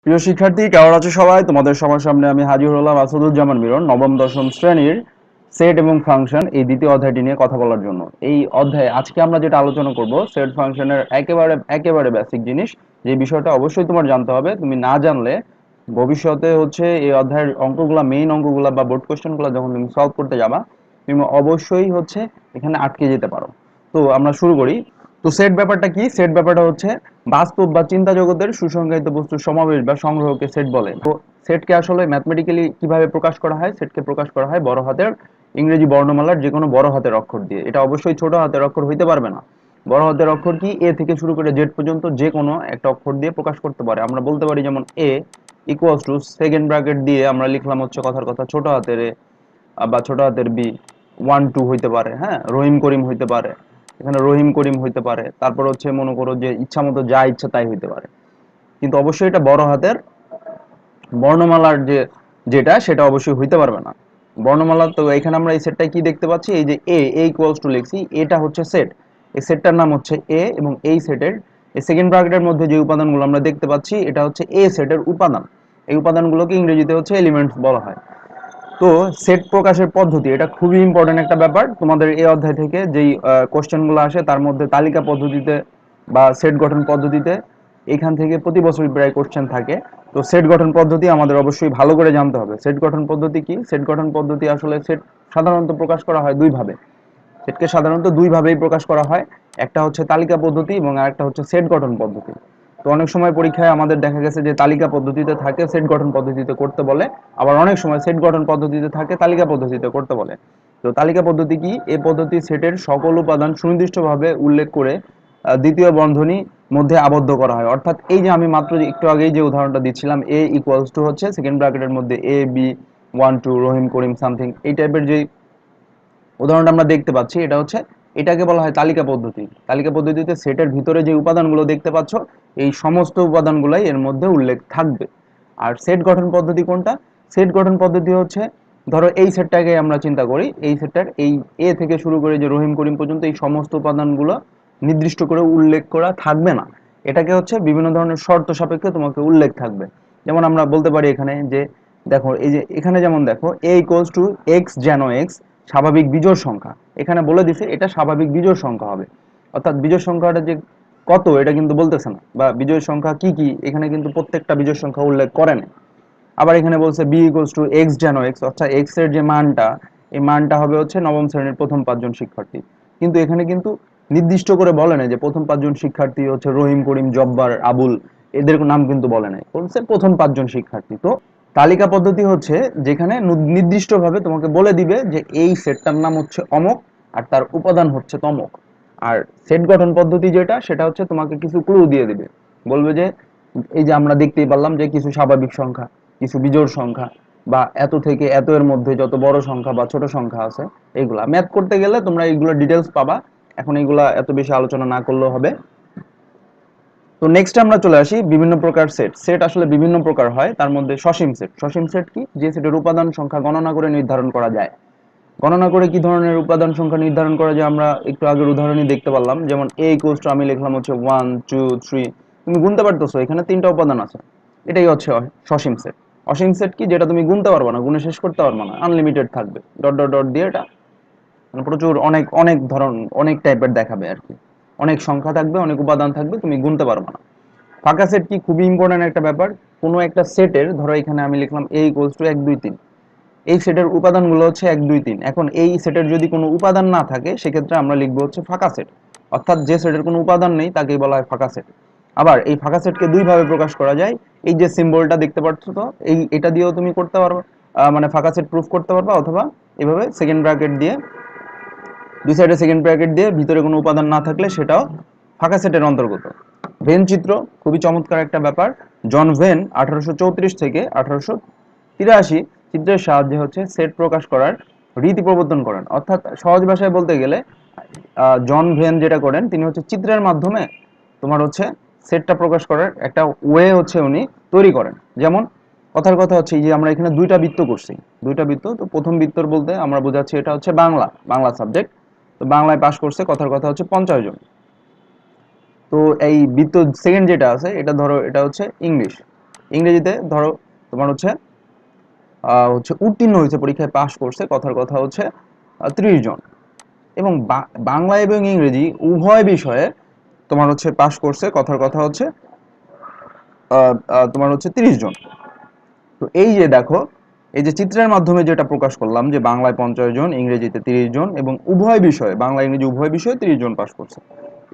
প্রিয় শিক্ষার্থী, কেমন আছো সবাই? তোমাদের সবার সামনে আমি হাজির হলাম আসাদুজ্জামান মিরন, নবম দশম শ্রেণীর সেট এবং ফাংশন এই দ্বিতীয় অধ্যায়টি নিয়ে কথা বলার জন্য। এই অধ্যায়ে আজকে আমরা যেটা আলোচনা করব, সেট ফাংশনের একেবারে একেবারে বেসিক জিনিস, যে বিষয়টা অবশ্যই তোমার জানতে হবে। তুমি না জানলে ভবিষ্যতে এই অধ্যায়ের অঙ্কগুলা, মেইন অঙ্কগুলা বা বোর্ড কোশ্চেনগুলো যখন তুমি সলভ করতে যাবা, তুমি অবশ্যই এখানে আটকে যেতে পারো। তো আমরা শুরু করি। তো সেট ব্যাপারটা কি? সেট ব্যাপারটা হচ্ছে বাস্তব বা চিন্তা জগতের সুসংজ্ঞায়িত বস্তুর সমাবেশ বা সংগ্রহকে সেট বলে। তো সেটকে আসলে ম্যাথমেটিক্যালি কিভাবে প্রকাশ করা হয়? সেটকে প্রকাশ করা হয় বড় হাতের ইংরেজি বর্ণমালার যে কোনো বড় হাতের অক্ষর দিয়ে। এটা অবশ্যই ছোট হাতের অক্ষর হইতে পারবে না। বড় হাতের অক্ষর কি? এ থেকে শুরু করে জেড পর্যন্ত যে কোনো একটা অক্ষর দিয়ে প্রকাশ করতে পারে। আমরা বলতে পারি যেমন এ ইকুয়ালস টু সেকেন্ড ব্র্যাকেট দিয়ে আমরা লিখলাম কথার কথা ছোট হাতের এ বা ছোট হাতের বি, 1 2 হইতে পারে। হ্যাঁ, রহিম করিম হইতে পারে, এখানে রহিম করিম হইতে পারে। তারপর মনে করো যে ইচ্ছা মতো যা ইচ্ছা তাই হইতে পারে, কিন্তু অবশ্যই এটা বড় হাতের বর্ণমালার যেটা সেটা অবশ্যই হইতে পারবে না বর্ণমালা। তো এখানে আমরা এই সেটটা কি দেখতে পাচ্ছি? এই যে এ ইকুয়ালস টু লিখছি, এটা হচ্ছে সেট। এই সেটটার নাম হচ্ছে এ, এবং এই সেটের এই সেকেন্ড ব্র্যাকেটের মধ্যে যে উপাদানগুলো আমরা দেখতে পাচ্ছি এটা হচ্ছে এ সেটের উপাদান। এই উপাদানগুলোকে ইংরেজিতে এলিমেন্টস বলা হয়। তো সেট প্রকাশের পদ্ধতি এটা খুবই ইম্পর্টেন্ট একটা ব্যাপার। তোমাদের এই অধ্যায় থেকে যেই কোশ্চেনগুলো আসে তার মধ্যে তালিকা পদ্ধতিতে বা সেট গঠন পদ্ধতিতে এখান থেকে প্রতি বছরই প্রায় কোশ্চেন থাকে। তো সেট গঠন পদ্ধতি আমাদের অবশ্যই ভালো করে জানতে হবে। সেট গঠন পদ্ধতি কি? সেট গঠন পদ্ধতি আসলে সেট সাধারণত প্রকাশ করা হয় দুই ভাবে। সেটকে সাধারণত দুই ভাবেই প্রকাশ করা হয়। একটা হচ্ছে তালিকা পদ্ধতি এবং আরেকটা হচ্ছে সেট গঠন পদ্ধতি। তো অনেক সময় পরীক্ষায় আমাদের দেখা গেছে যে তালিকা পদ্ধতিতে থাকে, সেট গঠন পদ্ধতিতে করতে বলে। আবার অনেক সময় সেট গঠন পদ্ধতিতে থাকে, তালিকা পদ্ধতিতে করতে বলে। তো তালিকা পদ্ধতি কি? এই পদ্ধতি সেটের সকল উপাদান সুনির্দিষ্টভাবে উল্লেখ করে দ্বিতীয় বন্ধনী মধ্যে আবদ্ধ করা হয়। অর্থাৎ এই যে আমি মাত্র একটু আগেই যে উদাহরণটা দিচ্ছিলাম, এ ইকুয়ালস টু সেকেন্ড ব্র্যাকেটের মধ্যে A B 1 2 Rahim Karim something, এই টাইপের যে উদাহরণটা আমরা দেখতে পাচ্ছি, এটাকে বলা হয় তালিকা পদ্ধতি। তালিকা পদ্ধতিতে সেটের ভিতরে যে উপাদানগুলো দেখতে পাচ্ছ, এই সমস্ত উপাদানগুলাই এর মধ্যে উল্লেখ থাকবে। আর সেট গঠন পদ্ধতি কোনটা? সেট গঠন পদ্ধতি ধরো এই সেটটাকে আমরা চিন্তা করি, এই সেটটার এই এ থেকে শুরু করে যে রহিম করিম পর্যন্ত এই সমস্ত উপাদানগুলো নির্দিষ্ট করে উল্লেখ করা থাকবে না। এটাকে বিভিন্ন ধরনের শর্ত সাপেক্ষে তোমাকে উল্লেখ থাকবে। যেমন আমরা বলতে পারি এখানে যে দেখো, এই যে এখানে যেমন দেখো এ ইকুয়ালস টু এক্স যেন এক্স স্বাভাবিক বিজোড় সংখ্যা, এখানে বলে দিছে এটা স্বাভাবিক বিজোড় সংখ্যা হবে। অর্থাৎ বিজোড় সংখ্যাটা যে কত এটা কিন্তু বলতেছে না, বা বিজোড় সংখ্যা কি কি এখানে কিন্তু প্রত্যেকটা বিজোড় সংখ্যা উল্লেখ করে না। আবার এখানে বলছে বি ইকুয়ালস টু এক্স যেন এক্স, অর্থাৎ এক্স এর যে মানটা, এই মানটা হবে নবম শ্রেণীর প্রথম 5 জন শিক্ষার্থী। কিন্তু এখানে কিন্তু নির্দিষ্ট করে বলে না যে প্রথম 5 জন শিক্ষার্থী রহিম করিম জব্বার আবুল, এদের নাম কিন্তু বলে নাই, বলছে প্রথম 5 জন শিক্ষার্থী। তো তালিকা পদ্ধতি যেখানে নির্দিষ্টভাবে তোমাকে বলে দিবে যে এই সেটটার নাম অমক আর তার উপাদান তমক। আর সেট গঠন পদ্ধতি যেটা, সেটা তোমাকে কিছু ক্লু দিয়ে দিবে, বলবে যে এই যে আমরা দেখতেই পারলাম যে কিছু স্বাভাবিক সংখ্যা, কিছু বিজোড় সংখ্যা, বা এত থেকে এত এর মধ্যে যত বড় সংখ্যা বা ছোট সংখ্যা আছে, এইগুলা ম্যাথ করতে গেলে তোমরা এইগুলো ডিটেলস পাবা। এখন এইগুলা এত বেশি আলোচনা না করলেও হবে। তো নেক্সট আমরা চলে আসি বিভিন্ন প্রকার সেট। সেট আসলে বিভিন্ন প্রকার হয়, তার মধ্যে সসীম সেট। সসীম সেট কি? যে সেটের উপাদান সংখ্যা গণনা করে নির্ধারণ করা যায়। গণনা করে কি ধরনের উপাদান সংখ্যা নির্ধারণ করা যায় আমরা একটু আগের উদাহরণই দেখতে পারলাম। যেমন এ ইকুয়ালস টু আমি লিখলাম 1 2 3, তুমি গুনতে পারতেছো এখানে 3টা উপাদান আছে, এটাই সসীম সেট। অসীম সেট কি? যেটা তুমি গুনতে পারবে না, গুনে শেষ করতে পারবে না, আনলিমিটেড থাকবে, ডট ডট ডট দিয়ে এটা প্রচুর অনেক অনেক অনেক টাইপের দেখাবে আর কি। অনেক সংখ্যা থাকবে, অনেক উপাদান থাকবে, তুমি গুনতে পারবে না। ফাঁকা সেট কি? খুবই ইম্পর্টেন্ট একটা ব্যাপার। কোনো একটা সেটের, ধরো এখানে আমি লিখলাম a ইকুয়ালস টু 1 2 3, এই সেটের উপাদানগুলো 1 2 3। এখন এই সেটের যদি কোনো উপাদান না থাকে, সেক্ষেত্রে আমরা লিখবো ফাঁকা সেট। অর্থাৎ যে সেটের কোনো উপাদান নেই তাকেই বলা হয় ফাঁকা সেট। আবার এই ফাঁকা সেটকে দুই ভাবে প্রকাশ করা যায়। এই যে সিম্বলটা দেখতে পাচ্ছ, তো এটা দিয়েও তুমি করতে পারো, মানে ফাঁকা সেট প্রুফ করতে পারবা, অথবা এভাবে সেকেন্ড ব্র্যাকেট দিয়ে, দুই সাইডে সেকেন্ড ব্র্যাকেট দিয়ে ভিতরে কোনো উপাদান না থাকলে সেটাও ফাঁকা সেটের অন্তর্গত। ভেন চিত্র খুবই চমৎকার একটা ব্যাপার। জন ভেন 1834 থেকে 1883 চিত্রের সাহায্যে সেট প্রকাশ করার রীতি প্রবর্তন করেন। অর্থাৎ সহজ ভাষায় বলতে গেলে জন ভেন যেটা করেন, তিনি চিত্রের মাধ্যমে তোমার সেটটা প্রকাশ করার একটা ওয়ে উনি তৈরি করেন। যেমন কথার কথা এই যে আমরা এখানে দুইটা বৃত্ত করছি, দুইটা বৃত্ত। তো প্রথম বৃত্তর বলতে আমরা বোঝাচ্ছি এটা বাংলা, বাংলা সাবজেক্ট। তো বাংলায় পাশ করছে কথার কথা 50 জন। তো এই বৃত্ত সেকেন্ড যেটা আছে, এটা ধরো এটা ইংলিশ। ইংরেজিতে ধরো তোমার হচ্ছে উত্তীর্ণ হয়েছে, পরীক্ষায় পাশ করছে, কথার কথা হচ্ছে 30 জন। এবং বাংলা এবং ইংরেজি উভয় বিষয়ে তোমার হচ্ছে পাশ করছে, কথার কথা হচ্ছে তোমার হচ্ছে 30 জন। তো এই যে দেখো, এই যে চিত্রের মাধ্যমে যেটা প্রকাশ করলাম যে বাংলায় 50 জন, ইংরেজিতে 30 জন, এবং উভয় বিষয়ে বাংলা ইংরেজি উভয় বিষয়ে 30 জন পাশ করছে।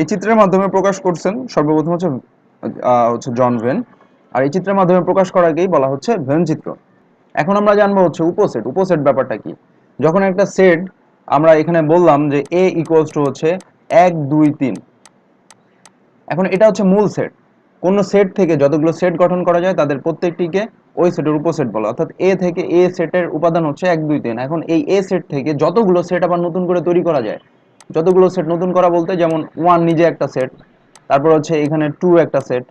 এই চিত্রের মাধ্যমে প্রকাশ করছেন সর্বপ্রথম হচ্ছে জন ভেন। আর এই চিত্রের মাধ্যমে প্রকাশ করাকেই বলা হচ্ছে ভেন চিত্র। এখন আমরা জানবো হচ্ছে উপসেট। উপসেট ব্যাপারটা কি? যখন একটা সেট আমরা এখানে বললাম যে এ ইকুয়ালস টু হচ্ছে 1 2 3, এখন এটা হচ্ছে মূল সেট। কোন সেট থেকে যতগুলো সেট গঠন করা যায় তাদের প্রত্যেকটিকে ওই সেটের উপসেট বলে, অর্থাৎ এ থেকে এ সেটের উপাদান হচ্ছে 1 2 3। এখন এই এ সেট থেকে যতগুলো সেট আবার নতুন করে তৈরি করা যায়, যতগুলো সেট নতুন করা বলতে যেমন 1 নিজে একটা সেট, তারপর হচ্ছে এখানে 2 একটা সেট,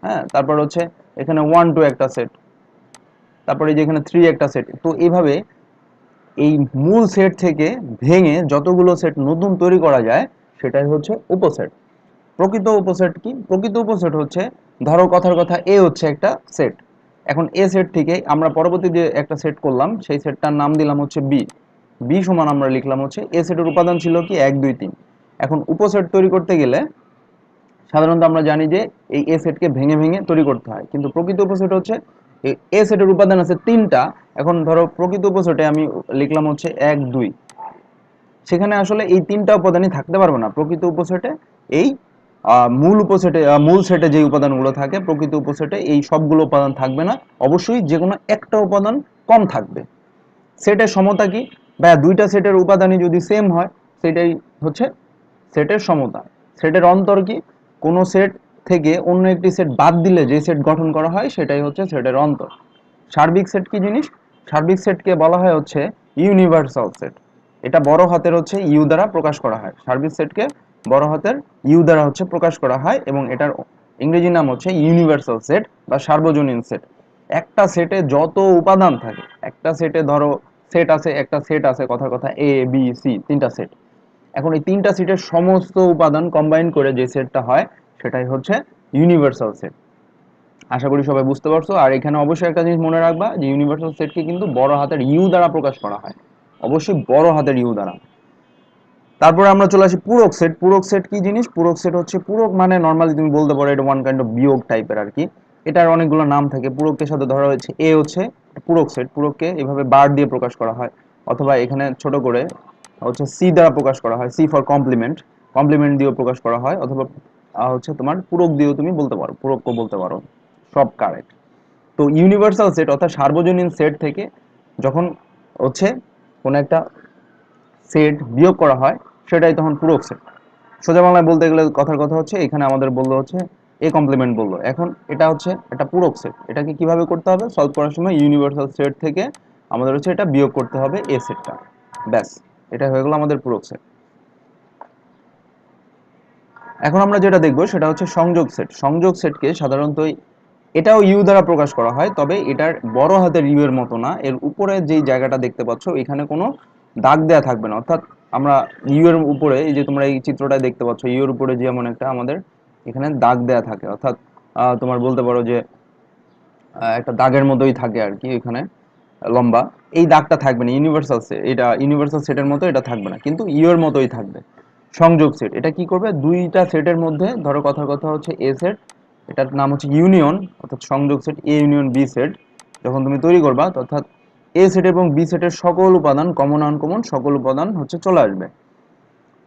হ্যাঁ, তারপর হচ্ছে এখানে 1 2 একটা সেট, তারপরে যে এখানে 3 একটা সেট। তো এইভাবে এই মূল সেট থেকে ভেঙে যতগুলো সেট নতুন তৈরি করা যায় সেটাই হচ্ছে উপসেট। প্রকৃত উপসেট কি? প্রকৃত উপসেট হচ্ছে, ধরো কথার কথা এ হচ্ছে একটা সেট। এখন এ সেট থেকে আমরা পরবর্তী যে একটা সেট করলাম সেই সেটটার নাম দিলাম হচ্ছে বি। বি সমান আমরা লিখলাম হচ্ছে এ সেটের উপাদান ছিল কি 1 2 3। এখন উপসেট তৈরি করতে গেলে সাধারণত আমরা জানি যে এই এ সেটকে ভেঙে ভেঙে তৈরি করতে হয়, কিন্তু প্রকৃত উপসেট হচ্ছে এই এ সেটের উপাদান আছে 3টা। এখন ধরো প্রকৃত উপসেটে আমি লিখলাম হচ্ছে 1 2, সেখানে আসলে এই 3টা উপাদানই থাকতে পারবে না প্রকৃত উপসেটে। এই মূল উপসেটে মূল সেটে যে উপাদানগুলো থাকে প্রকৃত উপসেটে এই সবগুলো উপাদান থাকবে না, অবশ্যই যে কোনো একটা উপাদান কম থাকবে। সেটের সমতা কি? বা দুইটা সেটের উপাদানই যদি সেম হয় সেটাই হচ্ছে সেটের সমতা। সেটের অন্তর কি? কোনো সেট থেকে অন্য একটি সেট বাদ দিলে যে সেট গঠন করা হয় সেটাই হচ্ছে সেটের অন্তর। সার্বিক সেট কি জিনিস? সার্বিক সেটকে বলা হয় হচ্ছে ইউনিভার্সাল সেট। এটা বড় হাতের হচ্ছে ইউ দ্বারা প্রকাশ করা হয়। সার্বিক সেটকে বড় হাতের ইউ দ্বারা হচ্ছে প্রকাশ করা হয় এবং এটার ইংরেজি নাম হচ্ছে ইউনিভার্সাল সেট বা সার্বজনীন সেট। একটা সেটে যত উপাদান থাকে, একটা সেটে ধরো সেট আছে, একটা সেট আছে কথার কথা এ বি সি, 3টা সেট। এখন এই 3টা সেটের সমস্ত উপাদান কম্বাইন করে যে সেটটা হয় সেটাই হচ্ছে ইউনিভার্সাল সেট। আশা করি সবাই বুঝতে পারছো। আর এখানে অবশ্যই একটা জিনিস মনে রাখবা যে ইউনিভার্সাল সেটকে কিন্তু বড় হাতের ইউ দ্বারা প্রকাশ করা হয়, অবশ্যই বড় হাতের ইউ দ্বারা। তারপরে আমরা চলে আসি পূরক সেট। পূরক সেট কি জিনিস? পূরক সেট হচ্ছে, পূরক মানে নর্মালি তুমি বলতে পারো এটা ওয়ান কাইন্ড অফ বিয়োগ টাইপের আর কি। এটার অনেকগুলো নাম থাকে। পূরকের সাথে ধরা হয়েছে এ হচ্ছে পূরক সেট। পূরককে এভাবে বার দিয়ে প্রকাশ করা হয়, অথবা এখানে ছোট করে হচ্ছে সি দ্বারা প্রকাশ করা হয়, সি ফর কমপ্লিমেন্ট। কমপ্লিমেন্ট দিয়েও প্রকাশ করা হয়, অথবা হচ্ছে তোমার পূরক দিয়েও তুমি বলতে পারো, পূরকও বলতে পারো, সব কারেক্ট। তো ইউনিভার্সাল সেট অর্থাৎ সার্বজনীন সেট থেকে যখন হচ্ছে কোন একটা সেট বিয়োগ করা হয় সেটাই তখন পূরক সেট। সোজা বাংলায় বলতে গেলে কথার কথা হচ্ছে এখানে আমাদের বললো হচ্ছে এ কমপ্লিমেন্ট বললো, এখন এটা হচ্ছে একটা পূরক সেট। এটাকে কিভাবে করতে হবে? সলভ করার সময় ইউনিভার্সাল সেট থেকে আমাদের হচ্ছে এটা বিয়োগ করতে হবে এ সেটটা, ব্যাস, এটা হয়ে গেল আমাদের পূরক সেট। এখন আমরা যেটা দেখবো সেটা হচ্ছে সংযোগ সেট। সংযোগ সেটকে সাধারণত এটাও ইউ দ্বারা প্রকাশ করা হয়, তবে এটার বড় হাতের ইউ এর মতো না। এর উপরে যেই জায়গাটা দেখতে পাচ্ছ এখানে কোনো দাগ দেয়া থাকবে না, অর্থাৎ আমরা ইউ এর উপরে, এই যে তোমরা এই চিত্রটা দেখতে পাচ্ছ, ইউ এর উপরে যেমন একটা আমাদের এখানে দাগ দেয়া থাকে, অর্থাৎ তোমার বলতে পারো যে একটা দাগের মতোই থাকে আর কি এখানে লম্বা। এই দাগটা থাকবে না ইউনিভার্সাল সেট, এটা ইউনিভার্সাল সেটের মতো এটা থাকবে না, কিন্তু ইউ এর মতোই থাকবে। সংযোগ সেট এটা কি করবে? দুইটা সেটের মধ্যে ধরো কথার কথা হচ্ছে এ সেট, এটার নাম হচ্ছে ইউনিয়ন, অর্থাৎ সংযোগ set A union B set যখন তুমি তৈরি করবা, অর্থাৎ এ সেট এবং বি সেটের সকল উপাদান কমন আনকমন সকল উপাদান হচ্ছে চলে আসবে।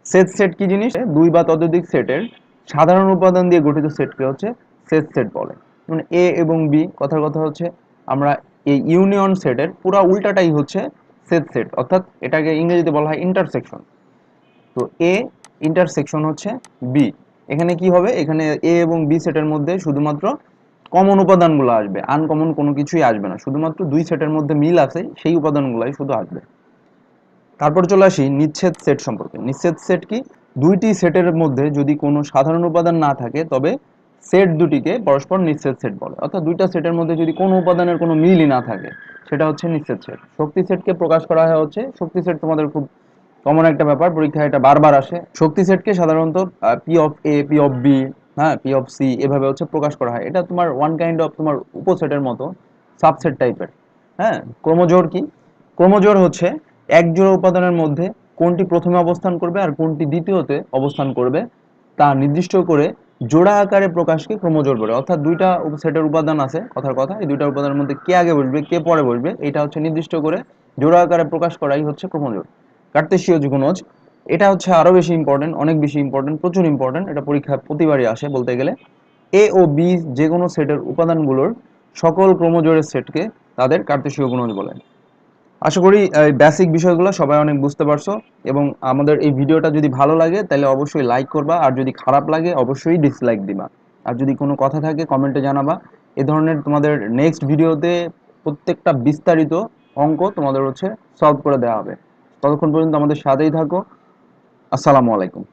সেট সেট কি জিনিস? দুই বা ততোধিক সেটের সাধারণ উপাদান দিয়ে গঠিত সেটকে হচ্ছে সেট সেট বলে। মানে এ এবং বি, কথার কথা হচ্ছে আমরা এই ইউনিয়ন সেটের পুরা উল্টাটাই হচ্ছে সেট সেট, অর্থাৎ এটাকে ইংরেজিতে বলা হয় ইন্টারসেকশন। তো এ ইন্টারসেকশন হচ্ছে বি। এখানে কি হবে? এখানে এ এবং বি সেটের মধ্যে শুধুমাত্র কমন উপাদানগুলো আসবে, আনকমন কোনো কিছুই আসবে না, শুধুমাত্র দুই সেটের মধ্যে মিল আছে সেই উপাদানগুলাই শুধু আসবে। তারপর চলে আসি নিচ্ছেদ সেট সম্পর্কে। নিচ্ছেদ সেট কি? দুইটি সেটের মধ্যে যদি কোনো সাধারণ উপাদান না থাকে তবে সেট দুটিকে পরস্পর নিচ্ছেদ সেট বলে, অর্থাৎ দুইটা সেটের মধ্যে যদি কোনো উপাদানের কোনো মিলই না থাকে সেটা হচ্ছে নিচ্ছেদ সেট। শক্তি সেটকে প্রকাশ করা হয় হচ্ছে, শক্তি সেট তোমাদের খুব কমন একটা ব্যাপার, পরীক্ষায় এটা বারবার আসে। শক্তি সেটকে সাধারণত P of A, P of B, হ্যাঁ, পি অফ সি এভাবে হচ্ছে প্রকাশ করা হয়। এটা তোমার ওয়ান কাইন্ড অফ তোমার উপসেটের মতো, সাবসেট টাইপের। হ্যাঁ, ক্রোমোজোর কি? ক্রোমোজোর হচ্ছে এক জোড়া উপাদানের মধ্যে কোনটি প্রথমে অবস্থান করবে আর কোনটি দ্বিতীয়তে অবস্থান করবে তা নির্দিষ্ট করে জোড়া আকারে প্রকাশকে ক্রোমোজোর বলে। অর্থাৎ দুইটা সেটের উপাদান আছে, কথার কথা, এই দুইটা উপাদানের মধ্যে কে আগে বসবে কে পরে বসবে এটা হচ্ছে নির্দিষ্ট করে জোড়া আকারে প্রকাশ করাই হচ্ছে ক্রোমোজোর। কার্তেশীয় যুগনজ, এটা হচ্ছে আরো বেশি ইম্পর্টেন্ট, অনেক বেশি ইম্পর্টেন্ট, প্রচুর ইম্পর্টেন্ট। এটা পরীক্ষায় প্রতিবারই আসে বলতে গেলে। এ ও বি যে কোনো সেটের উপাদানগুলোর সকল ক্রোমোজোরের সেটকে তাদের কার্তেশীয় গুণজ বলে। আশা করি এই বেসিক বিষয়গুলো সবাই অনেক বুঝতে পারছো, এবং আমাদের এই ভিডিওটা যদি ভালো লাগে তাহলে অবশ্যই লাইক করবা, আর যদি খারাপ লাগে অবশ্যই ডিসলাইক দিবা। আর যদি কোনো কথা থাকে কমেন্টে জানাবা। এ ধরনের তোমাদের নেক্সট ভিডিওতে প্রত্যেকটা বিস্তারিত অঙ্ক তোমাদের হচ্ছে সলভ করে দেওয়া হবে। ততক্ষণ পর্যন্ত আমাদের সাথেই থাকো। আসসালামু আলাইকুম।